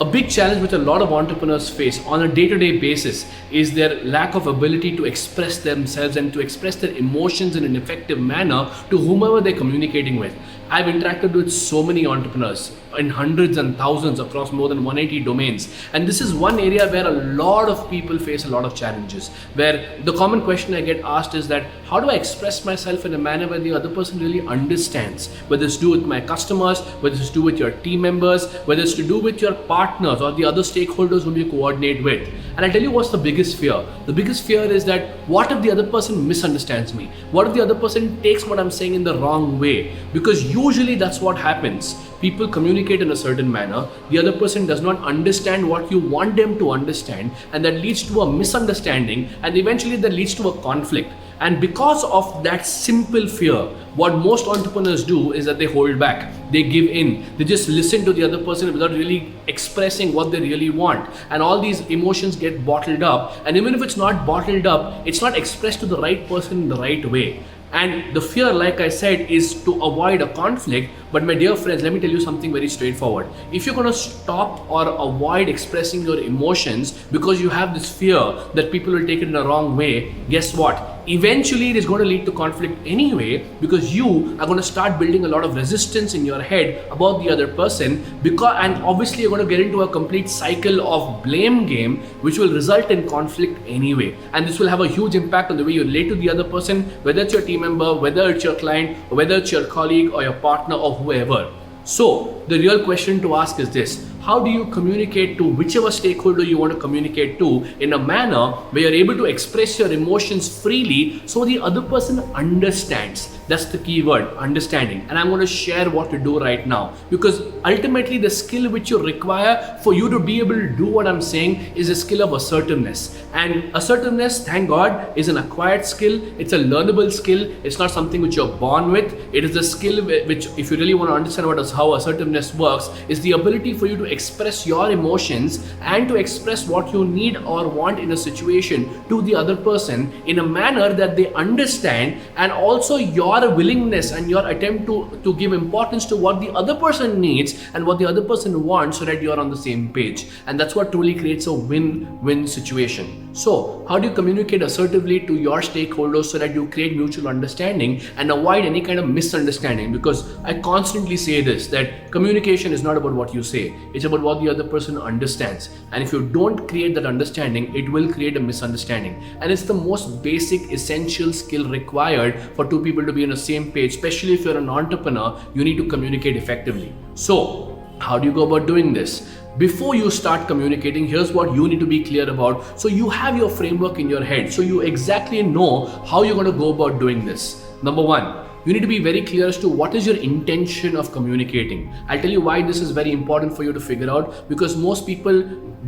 A big challenge which a lot of entrepreneurs face on a day-to-day basis is their lack of ability to express themselves and to express their emotions in an effective manner to whomever they're communicating with. I've interacted with so many entrepreneurs in hundreds and thousands across more than 180 domains. And this is one area where a lot of people face a lot of challenges. Where the common question I get asked is that, how do I express myself in a manner where the other person really understands? Whether it's to do with my customers, whether it's to do with your team members, whether it's to do with your partners or the other stakeholders whom you coordinate with. And I tell you what's the biggest fear. The biggest fear is that, what if the other person misunderstands me? What if the other person takes what I'm saying in the wrong way? Because usually that's what happens. People communicate in a certain manner, the other person does not understand what you want them to understand, and that leads to a misunderstanding, and eventually that leads to a conflict. And because of that simple fear, what most entrepreneurs do is that they hold back, they give in, they just listen to the other person without really expressing what they really want. And all these emotions get bottled up, and even if it's not bottled up, it's not expressed to the right person in the right way. And the fear, like I said, is to avoid a conflict. But my dear friends, let me tell you something very straightforward. If you're going to stop or avoid expressing your emotions because you have this fear that people will take it in the wrong way, guess what? Eventually it is going to lead to conflict anyway, because you are going to start building a lot of resistance in your head about the other person, and obviously you're going to get into a complete cycle of blame game, which will result in conflict anyway. And this will have a huge impact on the way you relate to the other person, whether it's your team member, whether it's your client, or whether it's your colleague or your partner or whoever. So the real question to ask is this: how do you communicate to whichever stakeholder you want to communicate to in a manner where you're able to express your emotions freely so the other person understands? That's the key word, understanding. And I'm going to share what to do right now, because ultimately the skill which you require for you to be able to do what I'm saying is a skill of assertiveness. And assertiveness, thank God, is an acquired skill. It's a learnable skill. It's not something which you're born with. It is a skill which, if you really want to understand how assertiveness works, is the ability for you to express your emotions and to express what you need or want in a situation to the other person in a manner that they understand, and also your willingness and your attempt to give importance to what the other person needs and what the other person wants, so that you're on the same page. And that's what truly creates a win-win situation. So how do you communicate assertively to your stakeholders so that you create mutual understanding and avoid any kind of misunderstanding? Because I constantly say this, that communication is not about what you say, it's about what the other person understands. And if you don't create that understanding, it will create a misunderstanding. And it's the most basic, essential skill required for two people to be on the same page. Especially if you're an entrepreneur, you need to communicate effectively. So how do you go about doing this? Before you start communicating, here's what you need to be clear about. So you have your framework in your head, so you exactly know how you're going to go about doing this. Number one, you need to be very clear as to what is your intention of communicating. I'll tell you why this is very important for you to figure out, because most people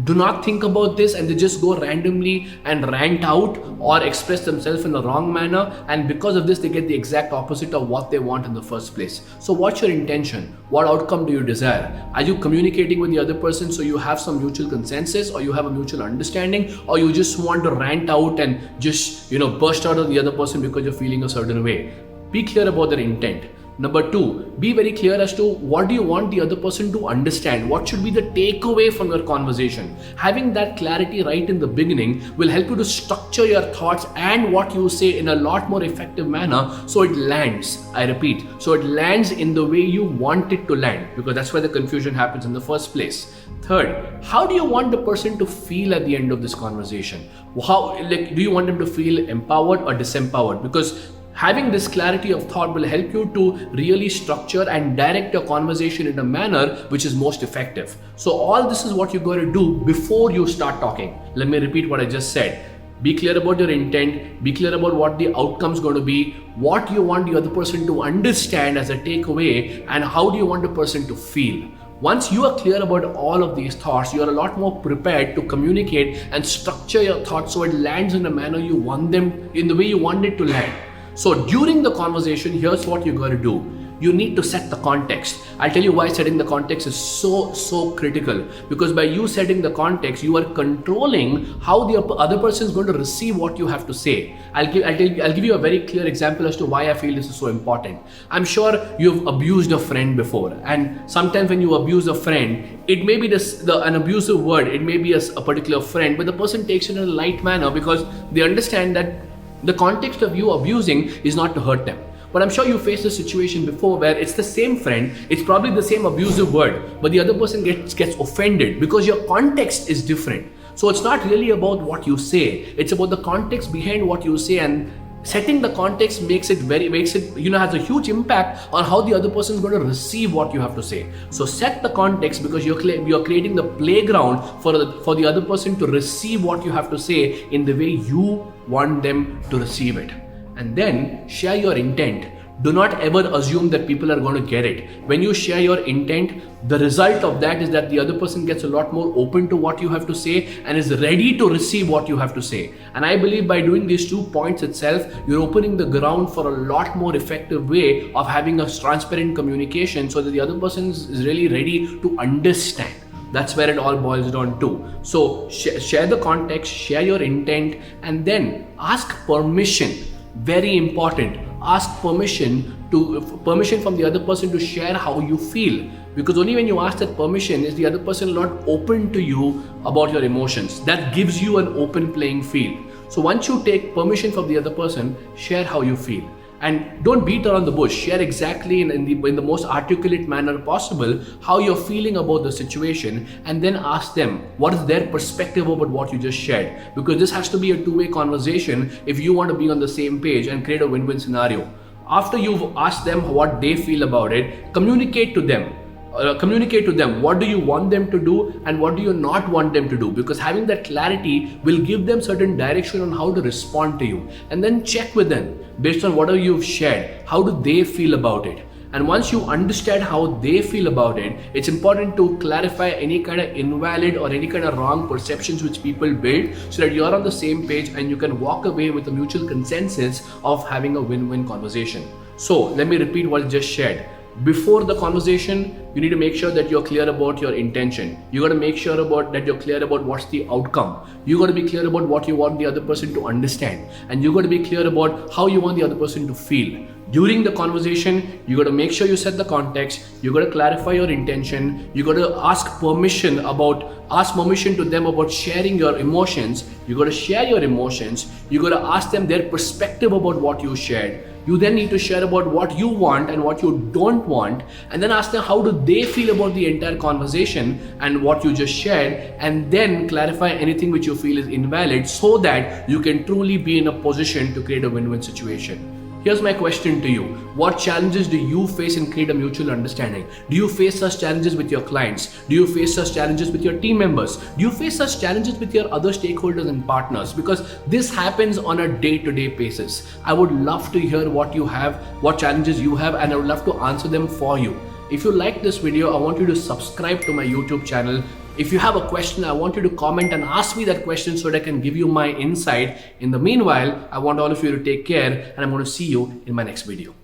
do not think about this and they just go randomly and rant out or express themselves in the wrong manner, and because of this they get the exact opposite of what they want in the first place. So what's your intention? What outcome do you desire? Are you communicating with the other person so you have some mutual consensus, or you have a mutual understanding, or you just want to rant out and just burst out on the other person because you're feeling a certain way? Be clear about their intent. Number two, be very clear as to what do you want the other person to understand. What should be the takeaway from your conversation? Having that clarity right in the beginning will help you to structure your thoughts and what you say in a lot more effective manner, so it lands. I repeat, so it lands in the way you want it to land, because that's where the confusion happens in the first place. Third, how do you want the person to feel at the end of this conversation? Do you want them to feel empowered or disempowered? Because having this clarity of thought will help you to really structure and direct your conversation in a manner which is most effective. So all this is what you're going to do before you start talking. Let me repeat what I just said. Be clear about your intent, be clear about what the outcome is going to be, what you want the other person to understand as a takeaway, and how do you want the person to feel. Once you are clear about all of these thoughts, you are a lot more prepared to communicate and structure your thoughts so it lands in a manner you want them, in the way you want it to land. So during the conversation, here's what you got to do. you need to set the context. I'll tell you why setting the context is so critical. Because by you setting the context, you are controlling how the other person is going to receive what you have to say. I'll give you a very clear example as to why I feel this is so important. I'm sure you've abused a friend before, and sometimes when you abuse a friend, it may be an abusive word, it may be a particular friend, but the person takes it in a light manner because they understand that the context of you abusing is not to hurt them. But I'm sure you faced a situation before where it's the same friend, it's probably the same abusive word, but the other person gets offended because your context is different. So it's not really about what you say, it's about the context behind what you say, and setting the context makes it has a huge impact on how the other person is going to receive what you have to say. So set the context because you're creating the playground for the other person to receive what you have to say in the way you want them to receive it. And then share your intent. Do not ever assume that people are going to get it. When you share your intent, the result of that is that the other person gets a lot more open to what you have to say and is ready to receive what you have to say. And I believe by doing these 2 points itself, you're opening the ground for a lot more effective way of having a transparent communication so that the other person is really ready to understand. That's where it all boils down to. So share the context, share your intent, and then ask permission. Very important. Ask permission from the other person to share how you feel, because only when you ask that permission is the other person not open to you about your emotions. That gives you an open playing field. So once you take permission from the other person, share how you feel. And don't beat around the bush. Share exactly in the most articulate manner possible how you're feeling about the situation, and then ask them what is their perspective about what you just shared. Because this has to be a two-way conversation if you want to be on the same page and create a win-win scenario. After you've asked them what they feel about it, communicate to them. What do you want them to do and what do you not want them to do, because having that clarity will give them certain direction on how to respond to you. And then check with them based on whatever you've shared, how do they feel about it. And once you understand how they feel about it, it's important to clarify any kind of invalid or any kind of wrong perceptions which people build, so that you're on the same page and you can walk away with a mutual consensus of having a win-win conversation. So let me repeat what I just shared. Before the conversation, you need to make sure that you're clear about your intention. You got to make sure that you're clear about what's the outcome. You got to be clear about what you want the other person to understand, and you got to be clear about how you want the other person to feel. During the conversation, you got to make sure you set the context. You got to clarify your intention. You got to ask permission to them about sharing your emotions. You got to share your emotions. You got to ask them their perspective about what you shared. You then need to share about what you want and what you don't want, and then ask them how do they feel about the entire conversation and what you just shared, and then clarify anything which you feel is invalid so that you can truly be in a position to create a win-win situation. Here's my question to you. What challenges do you face in create a mutual understanding? Do you face such challenges with your clients? Do you face such challenges with your team members? Do you face such challenges with your other stakeholders and partners? Because this happens on a day-to-day basis. I would love to hear what you have, what challenges you have, and I would love to answer them for you. If you like this video, I want you to subscribe to my YouTube channel. If you have a question, I want you to comment and ask me that question so that I can give you my insight. In the meanwhile, I want all of you to take care, and I'm going to see you in my next video.